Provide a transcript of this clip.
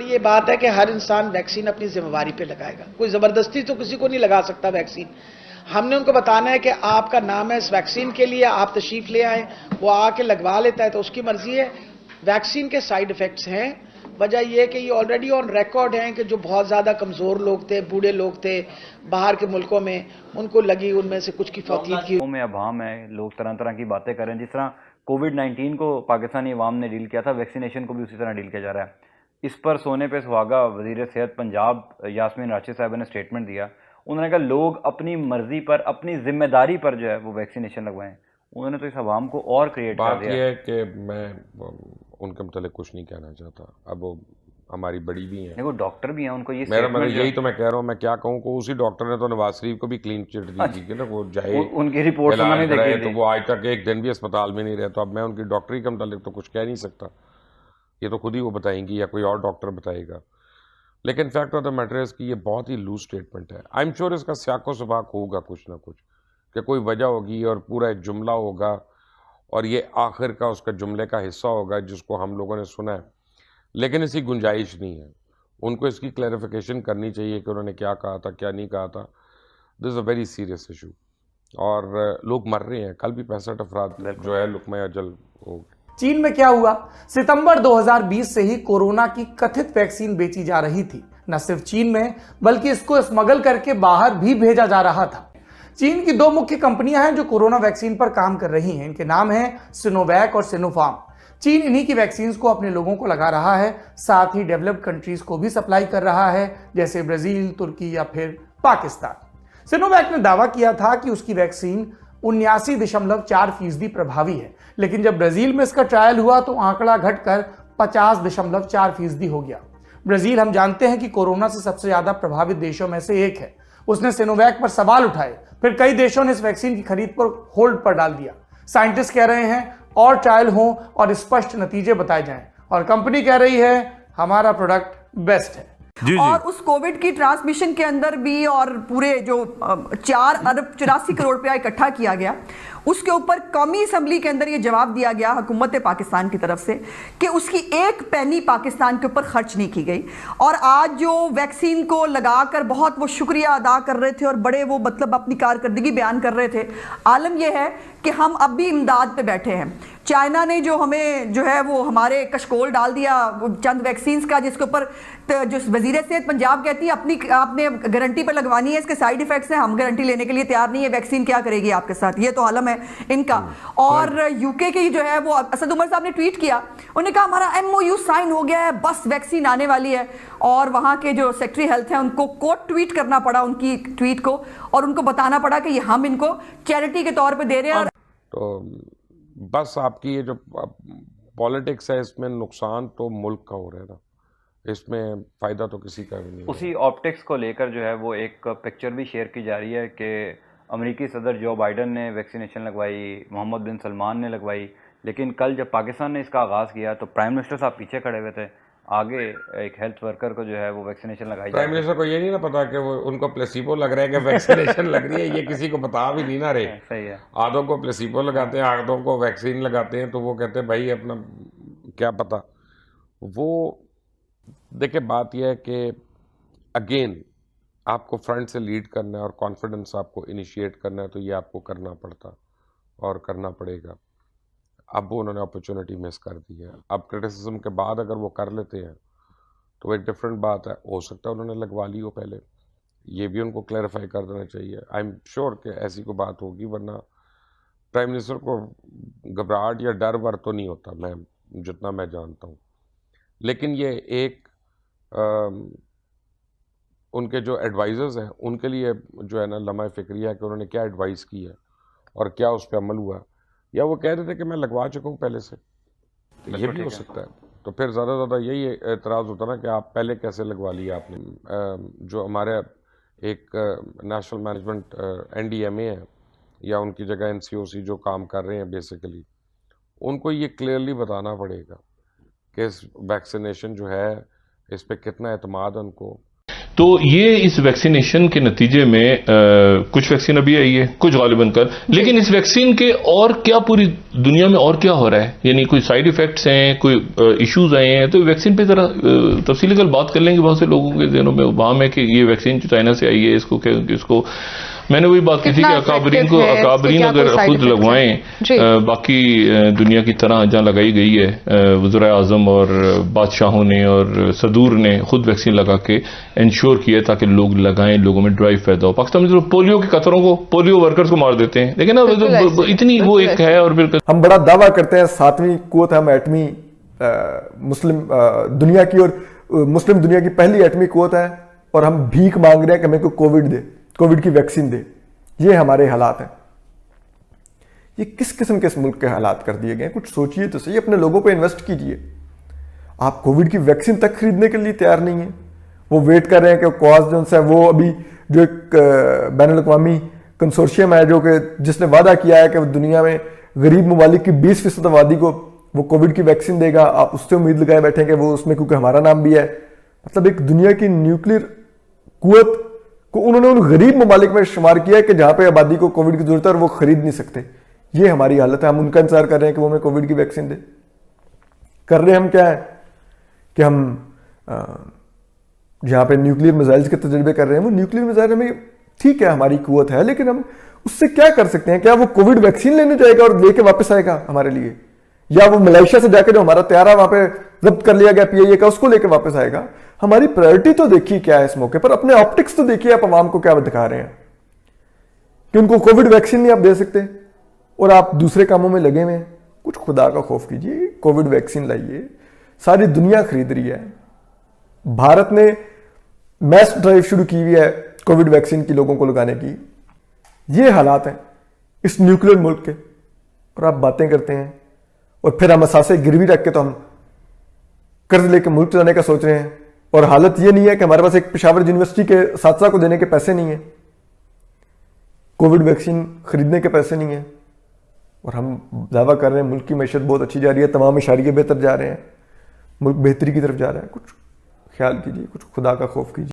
ये बात है कि हर इंसान वैक्सीन अपनी जिम्मेवारी पे लगाएगा, कोई जबरदस्ती तो किसी को नहीं लगा सकता वैक्सीन। हमने उनको बताना है कि आपका नाम है इस वैक्सीन के लिए, आप तशरीफ ले आए, वो आके लगवा लेता है तो उसकी मर्जी है। वैक्सीन के साइड इफेक्ट्स हैं, वजह यह कि ये ऑलरेडी ऑन रिकॉर्ड हैं कि जो बहुत ज्यादा कमजोर लोग थे, बूढ़े लोग थे बाहर के मुल्कों में, उनको लगी, उनमें से कुछ की फौतीत की में अभाम है। लोग तरह तरह की बातें करें, जिस तरह कोविड-19 को पाकिस्तानी अवाम ने डील किया था, वैक्सीनेशन को भी उसी तरह डील किया जा रहा है। इस पर सोने पे सुहागा वजीर सेहत पंजाब यास्मीन राशिद साहब ने स्टेटमेंट दिया। उन्होंने कहा लोग अपनी मर्जी पर, अपनी जिम्मेदारी पर जो है वो वैक्सीनेशन लगवाएं। उन्होंने तो इस अवाम को और क्रिएट कर दिया। बात यह है कि मैं उनके मतलब कुछ नहीं कहना चाहता। अब वो हमारी बड़ी भी हैं, देखो डॉक्टर भी हैं, उनको ये मेरा मतलब यही तो मैं कह रहा हूँ। मैं क्या कहूँ को उसी डॉक्टर ने तो नवाज शरीफ को भी क्लीन चिट दी थी कि ना वो जाए उनकी रिपोर्ट इलाज कराए, तो वो आज तक एक दिन भी अस्पताल में नहीं रहे। तो अब मैं उनकी डॉक्टरी के मतलब तो कुछ कह नहीं सकता, ये तो खुद ही वो बताएंगी या कोई और डॉक्टर बताएगा। लेकिन fact of the matter is कि ये बहुत ही लूज स्टेटमेंट है। आई एम श्योर इसका स्याको सबाक होगा कुछ ना कुछ, कि कोई वजह होगी और पूरा एक जुमला होगा और ये आखिर का उसका जुमले का हिस्सा होगा जिसको हम लोगों ने सुना है। लेकिन इसकी गुंजाइश नहीं है। उनको इसकी क्लैरिफिकेशन करनी चाहिए कि उन्होंने क्या कहा था, क्या नहीं कहा था। This is a very serious issue और लोग मर रहे हैं। कल भी 65 अफराद जो है लुकमा अजल हो गए। चीन में क्या हुआ? सितंबर 2020 से ही कोरोना की कथित वैक्सीन बेची जा रही थी। न सिर्फ चीन में बल्कि इसको स्मगल करके बाहर भी भेजा जा रहा था। चीन की दो मुख्य कंपनियां हैं जो कोरोना वैक्सीन पर काम कर रही हैं। इनके नाम हैं सिनोवैक और सिनोफार्म। चीन इन्हीं की वैक्सीन को अपने लोगों को लगा रहा है, साथ ही डेवलप्ड कंट्रीज को भी सप्लाई कर रहा है, जैसे ब्राजील, तुर्की या फिर पाकिस्तान। सिनोवैक ने दावा किया था कि उसकी वैक्सीन 79.4% प्रभावी है, लेकिन जब ब्राजील में इसका ट्रायल हुआ तो आंकड़ा घटकर 50.4% हो गया। ब्राजील हम जानते हैं कि कोरोना से सबसे ज्यादा प्रभावित देशों में से एक है। उसने सिनोवैक पर सवाल उठाए, फिर कई देशों ने इस वैक्सीन की खरीद पर होल्ड पर डाल दिया। साइंटिस्ट कह रहे हैं और ट्रायल हो और स्पष्ट नतीजे बताए जाएं, और कंपनी कह रही है हमारा प्रोडक्ट बेस्ट है। और उस कोविड की ट्रांसमिशन के अंदर भी और पूरे जो 4 अरब 84 करोड़ रुपया इकट्ठा किया गया, उसके ऊपर कौमी असम्बली के अंदर ये जवाब दिया गया हुकूमत पाकिस्तान की तरफ से कि उसकी एक पैनी पाकिस्तान के ऊपर खर्च नहीं की गई। और आज जो वैक्सीन को लगाकर बहुत वो शुक्रिया अदा कर रहे थे और बड़े वो मतलब अपनी कारकर्दगी बयान कर रहे थे, आलम यह है कि हम अब भी इमदाद पे बैठे हैं। चाइना ने जो हमें जो है वो हमारे कशकोल डाल दिया चंद वैक्सीन का, जिसके ऊपर जो वजीर सेहत पंजाब कहती है अपनी आपने गारंटी पर लगवानी है, इसके साइड इफेक्ट्स हैं, हम गारंटी लेने के लिए तैयार नहीं है, वैक्सीन क्या करेगी आपके साथ। ये तो आलम है इनका। और यूके की जो है वो असद उमर साहब ने ट्वीट किया, उन्होंने कहा हमारा MOU साइन हो गया है, बस वैक्सीन आने वाली है। और वहां के जो सेक्रेटरी हेल्थ है उनको कोट ट्वीट करना पड़ा उनकी ट्वीट को, और उनको बताना पड़ा कि हम इनको चैरिटी के तौर पर दे रहे हैं। तो बस आपकी ये जो पॉलिटिक्स है इसमें नुकसान तो मुल्क का हो रहा है ना, इसमें फ़ायदा तो किसी का भी नहीं। उसी ऑप्टिक्स को लेकर जो है वो एक पिक्चर भी शेयर की जा रही है कि अमेरिकी सदर जो बाइडन ने वैक्सीनेशन लगवाई, मोहम्मद बिन सलमान ने लगवाई, लेकिन कल जब पाकिस्तान ने इसका आगाज़ किया तो प्राइम मिनिस्टर साहब पीछे खड़े हुए थे, आगे एक हेल्थ वर्कर को जो है वो वैक्सीनेशन लगाई। प्राइम मिनिस्टर को ये नहीं ना पता कि वो उनको प्लेसिबो लग रहा है कि वैक्सीनेशन लग रही है, ये किसी को बता भी नहीं ना रहे। सही है। आधों को प्लेसिबो लगाते हैं, आधों को वैक्सीन लगाते हैं, तो वो कहते हैं भाई अपना क्या पता। वो देखिए बात यह है कि अगेन आपको फ्रंट से लीड करना है और कॉन्फिडेंस आपको इनिशिएट करना है, तो ये आपको करना पड़ता और करना पड़ेगा। अब वो उन्होंने अपॉर्चुनिटी मिस कर दी है। अब क्रिटिसिज्म के बाद अगर वो कर लेते हैं तो एक डिफरेंट बात है। हो सकता है उन्होंने लगवा ली हो पहले, ये भी उनको क्लैरिफाई कर देना चाहिए। आई एम श्योर कि ऐसी कोई बात होगी, वरना प्राइम मिनिस्टर को घबराहट या डर वर तो नहीं होता, मैं जितना मैं जानता हूँ। लेकिन ये एक उनके जो एडवाइज़र्स हैं उनके लिए जो है ना लम्हा फ़िक्रिया है कि उन्होंने क्या एडवाइस की है और क्या उस पर अमल हुआ, या वो कह रहे थे कि मैं लगवा चुका हूँ पहले से, तो ये भी हो सकता है। तो फिर ज़्यादा यही एतराज़ होता ना कि आप पहले कैसे लगवा लिया आपने। जो हमारे एक नेशनल मैनेजमेंट NDMA है या उनकी जगह NCOC जो काम कर रहे हैं बेसिकली, उनको ये क्लियरली बताना पड़ेगा कि इस वैक्सीनेशन जो है इस पर कितना एतमाद है उनको। तो ये इस वैक्सीनेशन के नतीजे में कुछ वैक्सीन अभी आई है, कुछ गालिबन कल, लेकिन इस वैक्सीन के और क्या पूरी दुनिया में और क्या हो रहा है, यानी कोई साइड इफेक्ट्स हैं, कोई इश्यूज आए हैं, तो वैक्सीन पे जरा तफसीली कल बात कर लेंगे। बहुत से लोगों के दिनों में वहां है कि ये वैक्सीन जो चाइना से आई है, इसको मैंने वही बात की थी कि अकाबरीन अगर खुद लगवाएं, बाकी दुनिया की तरह जहां लगाई गई है, वज़ीर आज़म और बादशाहों ने और सदूर ने खुद वैक्सीन लगा के इंश्योर किया ताकि लोग लगाएं, लोगों में ड्राइव पैदा हो। पाकिस्तान में तो पोलियो के कतरों को, पोलियो वर्कर्स को मार देते हैं, लेकिन ना इतनी वो एक है। और फिर हम बड़ा दावा करते हैं 7वीं कुव्वत हम एटमी मुस्लिम दुनिया की, और मुस्लिम दुनिया की पहली एटमी कुव्वत है, और हम भीख मांग रहे हैं कि हमें को कोविड की वैक्सीन दे। ये हमारे हालात हैं। ये किस किस्म के इस मुल्क के हालात कर दिए गए? कुछ सोचिए तो सही, अपने लोगों पे इन्वेस्ट कीजिए। आप कोविड की वैक्सीन तक खरीदने के लिए तैयार नहीं है। वो वेट कर रहे हैं कि कॉज जोन है, वो अभी जो एक बैनुल अक़वामी कंसोर्शियम है जो कि जिसने वादा किया है कि दुनिया में गरीब ममालिक की 20% आबादी को वो कोविड की वैक्सीन देगा, आप उससे उम्मीद लगाए बैठे कि वो उसमें, क्योंकि हमारा नाम भी है। मतलब एक दुनिया की न्यूक्लियर कुव्वत को उन्होंने उन गरीब ममालिक में शुमार किया है कि जहां पे आबादी को कोविड की जरूरत है और वो खरीद नहीं सकते। ये हमारी हालत है। हम उनका इंतजार कर रहे हैं कि वो हमें कोविड की वैक्सीन दे। कर रहे हम क्या है कि हम जहां पे न्यूक्लियर मिसाइल्स के तजर्बे कर रहे हैं, वो न्यूक्लियर मिसाइल हमें, ठीक है हमारी कुव्वत है, लेकिन हम उससे क्या कर सकते हैं? क्या वो कोविड वैक्सीन लेने जाएगा और लेके वापस आएगा हमारे लिए, या वो मलेशिया से जाकर जो हमारा तैयारा वहां पे जब्त कर लिया गया PIA का, उसको लेके वापस आएगा? हमारी प्रायोरिटी तो देखिए क्या है इस मौके पर। अपने ऑप्टिक्स तो देखिए आप आवाम को क्या दिखा रहे हैं कि उनको कोविड वैक्सीन नहीं आप दे सकते और आप दूसरे कामों में लगे हुए हैं। कुछ खुदा का खौफ कीजिए, कोविड वैक्सीन लाइए। सारी दुनिया खरीद रही है। भारत ने मैस ड्राइव शुरू की हुई है कोविड वैक्सीन की, लोगों को लगाने की। ये हालात हैं इस न्यूक्लियर मुल्क के, और आप बातें करते हैं और फिर हम असासे गिरवी रख के तो हम कर्ज लेके मुल्क चलाने का सोच रहे हैं। और हालत ये नहीं है कि हमारे पास एक पेशावर यूनिवर्सिटी के साथसा को देने के पैसे नहीं है, कोविड वैक्सीन खरीदने के पैसे नहीं है, और हम दावा कर रहे हैं मुल्क की मैशत बहुत अच्छी जा रही है, तमाम इशारे बेहतर जा रहे हैं, मुल्क बेहतरी की तरफ जा रहा है। कुछ ख्याल कीजिए, कुछ खुदा का खौफ कीजिए।